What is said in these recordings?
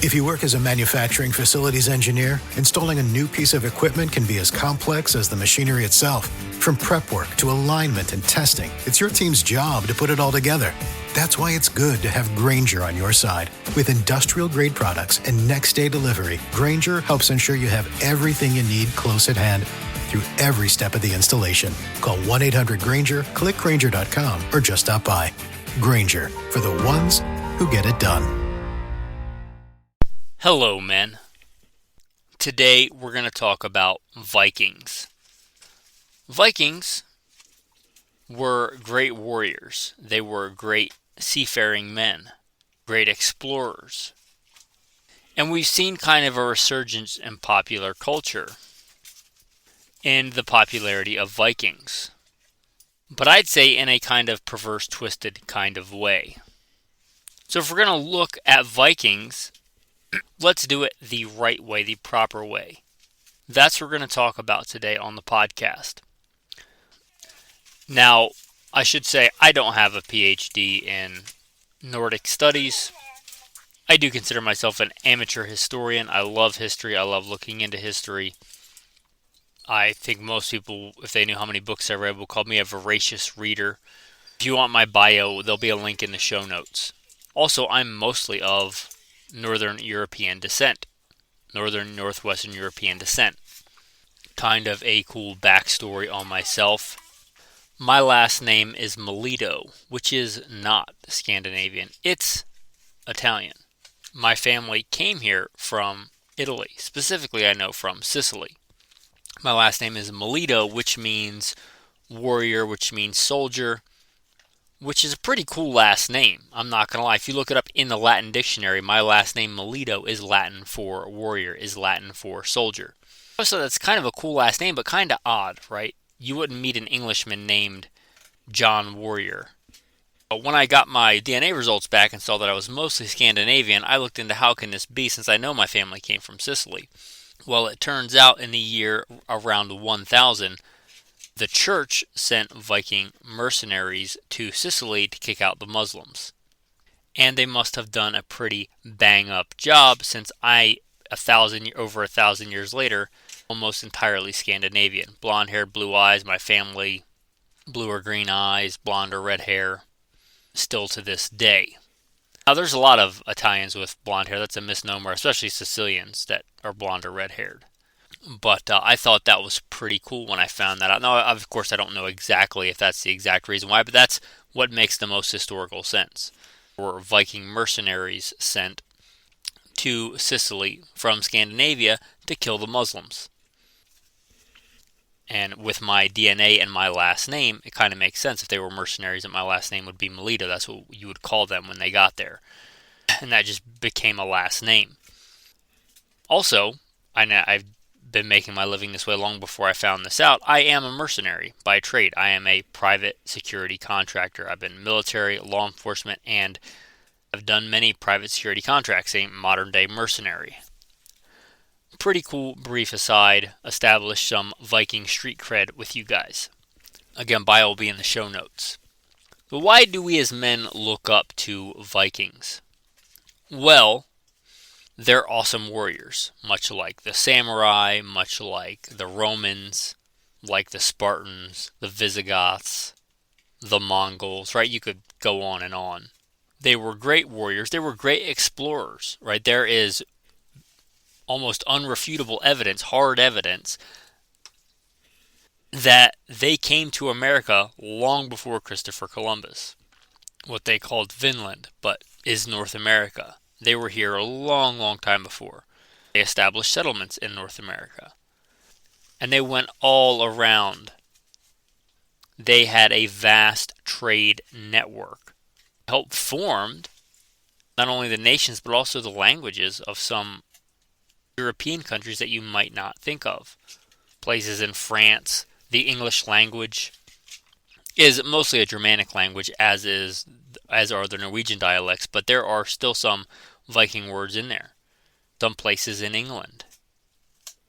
If you work as a manufacturing facilities engineer, installing a new piece of equipment can be as complex as the machinery itself. From prep work to alignment and testing, it's your team's job to put it all together. That's why it's good to have Grainger on your side. With industrial-grade products and next-day delivery, Grainger helps ensure you have everything you need close at hand through every step of the installation. Call 1-800-GRAINGER, click Grainger.com, or just stop by. Grainger, for the ones who get it done. Hello, men. Today we're going to talk about Vikings. Vikings were great warriors. They were great seafaring men, great explorers. And we've seen kind of a resurgence in popular culture in the popularity of Vikings. But I'd say in a kind of perverse, twisted kind of way. So if we're going to look at Vikings, let's do it the right way, the proper way. That's what we're going to talk about today on the podcast. Now, I should say I don't have a PhD in Nordic studies. I do consider myself an amateur historian. I love history. I love looking into history. I think most people, if they knew how many books I read, would call me a voracious reader. If you want my bio, there'll be a link in the show notes. Also, I'm mostly of Northern European descent. Northwestern European descent. Kind of a cool backstory on myself. My last name is Melito, which is not Scandinavian. It's Italian. My family came here from Italy. Specifically, I know from Sicily. My last name is Melito, which means warrior, which means soldier, which is a pretty cool last name. I'm not going to lie. If you look it up in the Latin dictionary, my last name Melito is Latin for warrior, is Latin for soldier. So that's kind of a cool last name, but kind of odd, right? You wouldn't meet an Englishman named John Warrior. But when I got my DNA results back and saw that I was mostly Scandinavian, I looked into how can this be since I know my family came from Sicily. Well, it turns out in the year around 1000, the church sent Viking mercenaries to Sicily to kick out the Muslims. And they must have done a pretty bang-up job since over 1,000 years later, almost entirely Scandinavian. Blonde-haired, blue eyes, my family, blue or green eyes, blonde or red hair, still to this day. Now, there's a lot of Italians with blonde hair. That's a misnomer, especially Sicilians that are blonde or red-haired. But I thought that was pretty cool when I found that out. Now, of course, I don't know exactly if that's the exact reason why, but that's what makes the most historical sense. Were Viking mercenaries sent to Sicily from Scandinavia to kill the Muslims. And with my DNA and my last name, it kind of makes sense if they were mercenaries and my last name would be Melito. That's what you would call them when they got there. And that just became a last name. Also, I've been making my living this way long before I found this out. I am a mercenary by trade. I am a private security contractor. I've been military, law enforcement, and I've done many private security contracts, a modern-day mercenary. Pretty cool brief aside, establish some Viking street cred with you guys. Again, bio will be in the show notes. But why do we as men look up to Vikings? Well, they're awesome warriors, much like the samurai, much like the Romans, like the Spartans, the Visigoths, the Mongols, right? You could go on and on. They were great warriors. They were great explorers, right? There is almost unrefutable evidence, hard evidence, that they came to America long before Christopher Columbus. What they called Vinland, but is North America. They were here a long, long time before. They established settlements in North America. And they went all around. They had a vast trade network. Helped formed not only the nations, but also the languages of some European countries that you might not think of. Places in France, the English language is mostly a Germanic language, as are the Norwegian dialects, but there are still some Viking words in there. Some places in England.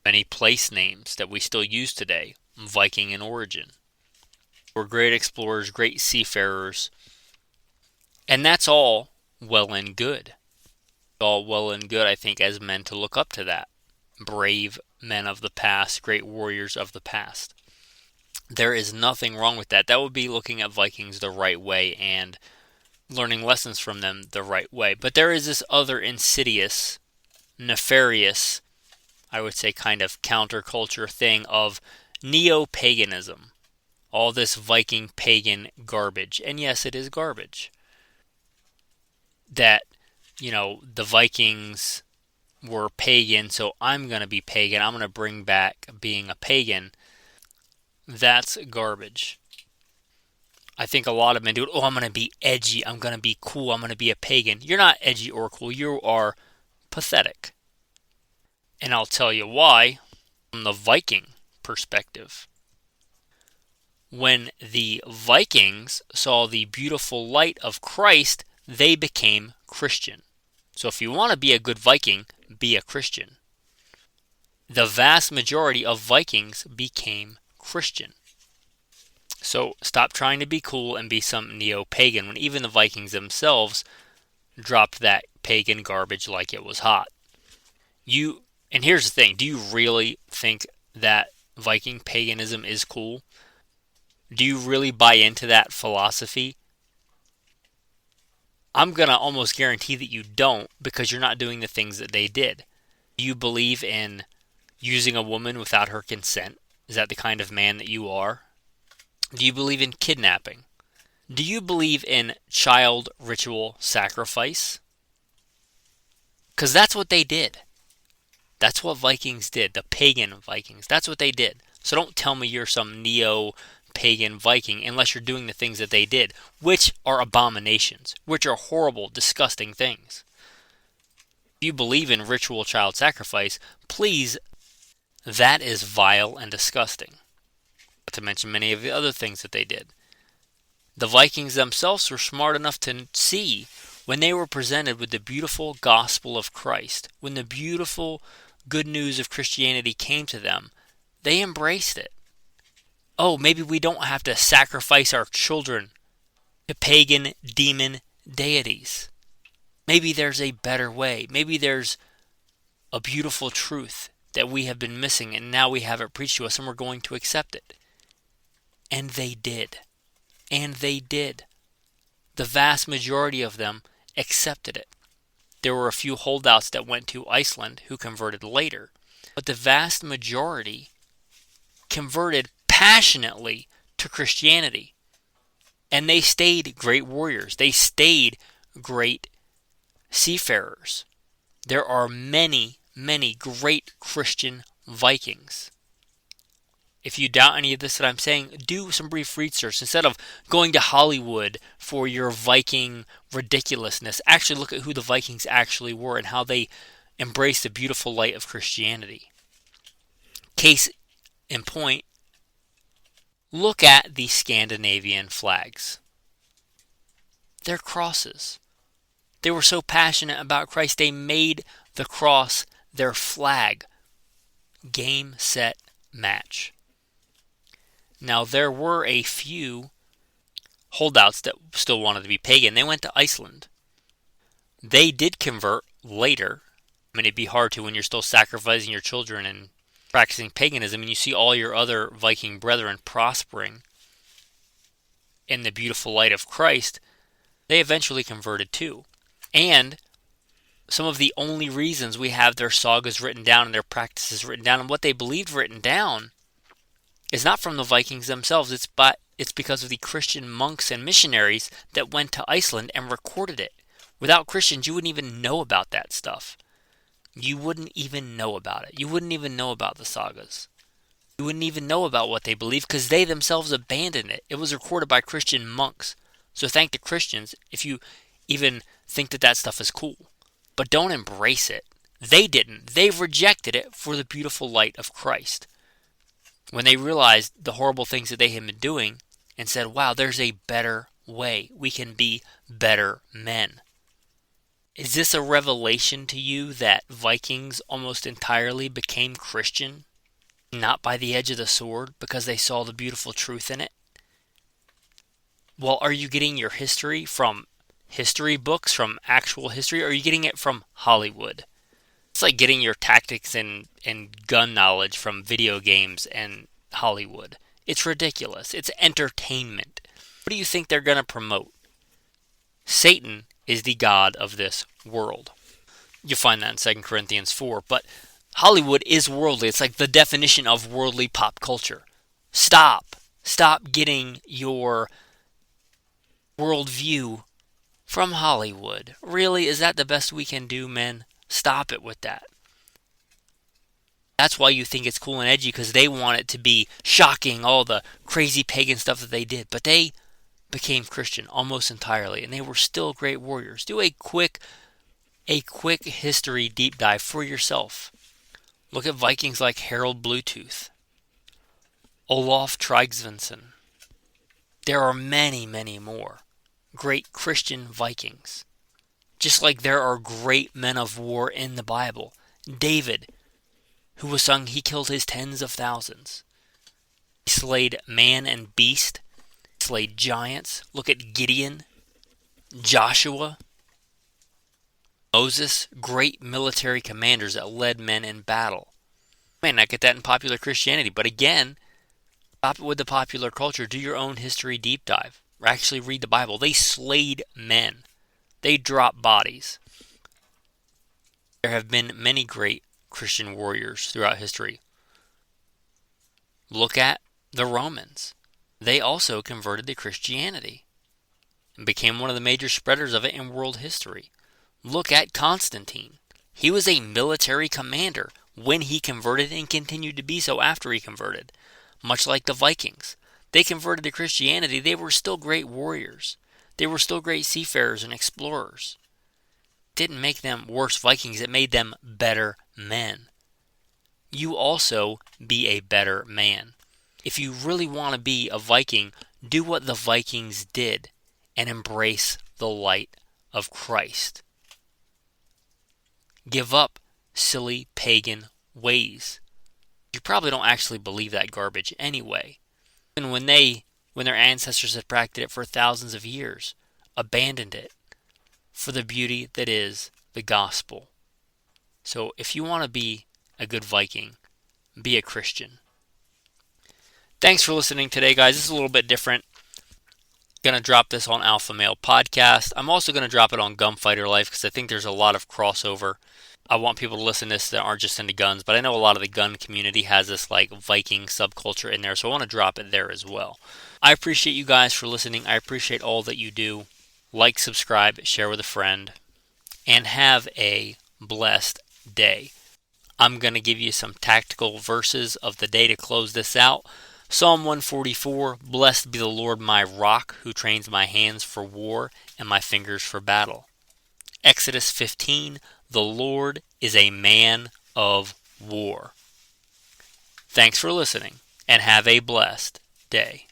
Many place names that we still use today, Viking in origin. We're great explorers, great seafarers, and that's all well and good. All well and good, I think, as men to look up to that. Brave men of the past, great warriors of the past. There is nothing wrong with that. That would be looking at Vikings the right way and learning lessons from them the right way. But there is this other insidious, nefarious, I would say kind of counterculture thing of neo-paganism. All this Viking pagan garbage. And yes, it is garbage. That, the Vikings were pagan, so I'm going to be pagan. I'm going to bring back being a pagan. That's garbage. I think a lot of men do it. Oh, I'm going to be edgy. I'm going to be cool. I'm going to be a pagan. You're not edgy or cool. You are pathetic. And I'll tell you why from the Viking perspective. When the Vikings saw the beautiful light of Christ, they became Christian. So if you want to be a good Viking, be a Christian. The vast majority of Vikings became Christian. So stop trying to be cool and be some neo-pagan when even the Vikings themselves dropped that pagan garbage like it was hot. And here's the thing, do you really think that Viking paganism is cool? Do you really buy into that philosophy? I'm going to almost guarantee that you don't, because you're not doing the things that they did. Do you believe in using a woman without her consent? Is that the kind of man that you are? Do you believe in kidnapping? Do you believe in child ritual sacrifice? Because that's what they did. That's what Vikings did, the pagan Vikings. That's what they did. So don't tell me you're some neo-pagan Viking unless you're doing the things that they did, which are abominations, which are horrible, disgusting things. If you believe in ritual child sacrifice, please, that is vile and disgusting. Not to mention many of the other things that they did. The Vikings themselves were smart enough to see when they were presented with the beautiful gospel of Christ, when the beautiful good news of Christianity came to them, they embraced it. Oh, maybe we don't have to sacrifice our children to pagan demon deities. Maybe there's a better way. Maybe there's a beautiful truth that we have been missing and now we have it preached to us and we're going to accept it. And they did. And they did. The vast majority of them accepted it. There were a few holdouts that went to Iceland who converted later. But the vast majority converted passionately to Christianity. And they stayed great warriors. They stayed great seafarers. There are many, many great Christian Vikings. If you doubt any of this that I'm saying, do some brief research. Instead of going to Hollywood for your Viking ridiculousness, actually look at who the Vikings actually were and how they embraced the beautiful light of Christianity. Case in point, look at the Scandinavian flags. They're crosses. They were so passionate about Christ, they made the cross their flag. Game, set, match. Now, there were a few holdouts that still wanted to be pagan. They went to Iceland. They did convert later. I mean, it'd be hard to when you're still sacrificing your children and practicing paganism, and you see all your other Viking brethren prospering in the beautiful light of Christ. They eventually converted too. And some of the only reasons we have their sagas written down and their practices written down and what they believed written down is not from the Vikings themselves. It's because of the Christian monks and missionaries that went to Iceland and recorded it. Without Christians, you wouldn't even know about that stuff. You wouldn't even know about it. You wouldn't even know about the sagas. You wouldn't even know about what they believed because they themselves abandoned it. It was recorded by Christian monks. So thank the Christians if you even think that that stuff is cool. But don't embrace it. They didn't. They rejected it for the beautiful light of Christ. When they realized the horrible things that they had been doing and said, wow, there's a better way. We can be better men. Is this a revelation to you that Vikings almost entirely became Christian? Not by the edge of the sword because they saw the beautiful truth in it? Well, are you getting your history from history books from actual history, or are you getting it from Hollywood? It's like getting your tactics and gun knowledge from video games and Hollywood. It's ridiculous. It's entertainment. What do you think they're going to promote? Satan is the god of this world. You find that in 2 Corinthians 4. But Hollywood is worldly. It's like the definition of worldly pop culture. Stop. Stop getting your worldview from Hollywood. Really? Is that the best we can do, men? Stop it with that. That's why you think it's cool and edgy, because they want it to be shocking, all the crazy pagan stuff that they did. But they became Christian almost entirely, and they were still great warriors. Do a quick history deep dive for yourself. Look at Vikings like Harold Bluetooth, Olaf Tryggvason. There are many, many more great Christian Vikings. Just like there are great men of war in the Bible. David, who was sung, he killed his tens of thousands. He slayed man and beast, slayed giants. Look at Gideon, Joshua, Moses, great military commanders that led men in battle. You may not get that in popular Christianity, but again, stop it with the popular culture. Do your own history deep dive, or actually read the Bible. They slayed men. They dropped bodies. There have been many great Christian warriors throughout history. Look at the Romans. They also converted to Christianity and became one of the major spreaders of it in world history. Look at Constantine. He was a military commander when he converted and continued to be so after he converted. Much like the Vikings. They converted to Christianity. They were still great warriors. They were still great seafarers and explorers. It didn't make them worse Vikings. It made them better men. You also be a better man. If you really want to be a Viking, do what the Vikings did and embrace the light of Christ. Give up silly pagan ways. You probably don't actually believe that garbage anyway. And when their ancestors had practiced it for thousands of years, abandoned it for the beauty that is the gospel. So if you want to be a good Viking, be a Christian. Thanks for listening today, guys. This is a little bit different. Going to drop this on Alpha Male Podcast. I'm also going to drop it on Gunfighter Life because I think there's a lot of crossover. I want people to listen to this that aren't just into guns, but I know a lot of the gun community has this like Viking subculture in there, so I want to drop it there as well. I appreciate you guys for listening. I appreciate all that you do. Like, subscribe, share with a friend, and have a blessed day. I'm going to give you some tactical verses of the day to close this out. Psalm 144, blessed be the Lord my rock, who trains my hands for war and my fingers for battle. Exodus 15, the Lord is a man of war. Thanks for listening, and have a blessed day.